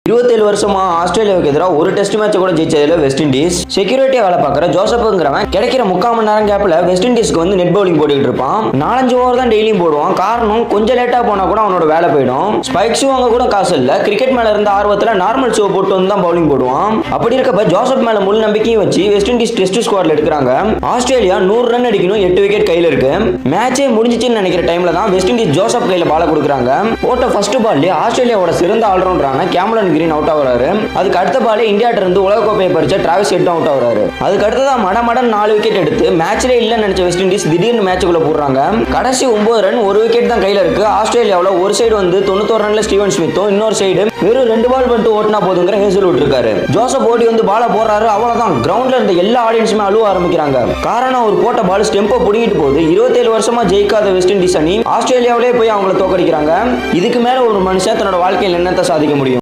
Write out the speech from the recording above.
27 வருஷமா ஆஸ்திரேலியாவுக்கு எதிராக ஒரு டெஸ்ட் மேட்ச் கூட ஜெயிச்சதுல வெஸ்ட் இண்டீஸ். செக்யூரிட்டியா வேலை பார்க்குற ஜோசப்ங்கிறவன் கிடைக்கிற 3/4 மணி நேரம் கேப்ல வெஸ்ட் இண்டீஸ்க்கு வந்து நெட் பவுலிங் போட்டுக்கிட்டு இருப்பான். 4-5 ஓவர் தான் டெய்லியும் போடுவான். காரணம் கொஞ்சம் லேட்டா போனா கூட அவனோட வேலை போயிடும். ஸ்பைக் ஷூ அங்க கூட காசு இல்ல. கிரிக்கெட் மேல இருந்த ஆர்வத்துல நார்மல் ஷூ போட்டு வந்து தான் பவுலிங் போடுவான். அப்படி இருக்கப்ப ஜோசப் மேல முழு நம்பிக்கையும் வச்சு வெஸ்ட் இண்டீஸ் டெஸ்ட் ஸ்குவாட்ல எடுக்கிறாங்க. ஆஸ்திரேலியா 100 ரன் அடிக்கணும், 8 விக்கெட் கையில இருக்கு. மேட்சே முடிஞ்சிச்சுன்னு நினைக்கிற டைம்ல தான் வெஸ்ட் இண்டீஸ் ஜோசப் கையில பால கொடுக்குறாங்க. போட்ட ஃபர்ஸ்ட் பால்ல ஆஸ்திரேலியாவோட சிறந்த ஆல்ரவுண்டரான கேமரன் கிரீன் அவுட் ஆகுறாரு. அதுக்கு அடுத்த பாலே இந்தியாட்ட இருந்து உலக கோப்பையை பறிச்ச டிராவிஸ் ஹெட் அவுட் ஆகுறாரு. அதுக்கு அடுத்ததான் மடமடன் 4 விக்கெட் எடுத்து மேட்ச்ல இல்லன்னு நினைச்ச வெஸ்ட் இண்டீஸ் திடீர்னு மேட்சுக்குள்ள போடுறாங்க. கடைசி 9 ரன், 1 விக்கெட் தான் கையில இருக்கு. ஆஸ்திரேலியாவில் ஒரு சைடு வந்து 91 ரன்ல ஸ்டீவன் ஸ்மித்தும், இன்னொரு சைடு வெறும் 2 பால் பண்ணிட்டு ஓட்டினா போதுங்கிற ஹேசல்வுட் இருக்காரு. ஜோசப் ஓடி வந்து பால போடுறாரு. அவ்வளவுதான், கிரவுண்ட்ல இருந்த எல்லா ஆடியன்ஸுமே அழுவ ஆரம்பிக்கிறாங்க. காரணம், அவர் போட்ட பால் ஸ்டெம்பை புடிங்கிட்டு போகுது. 27 வருஷமா ஜெயிக்காத வெஸ்ட் இண்டீஸ் அணி ஆஸ்திரேலியாவிலே போய் அவங்களை தோக்கடிக்கிறாங்க. இதுக்கு மேல ஒரு மனுஷன் தன்னோட வாழ்க்கையில் என்னத்தை சாதிக்க முடியும்?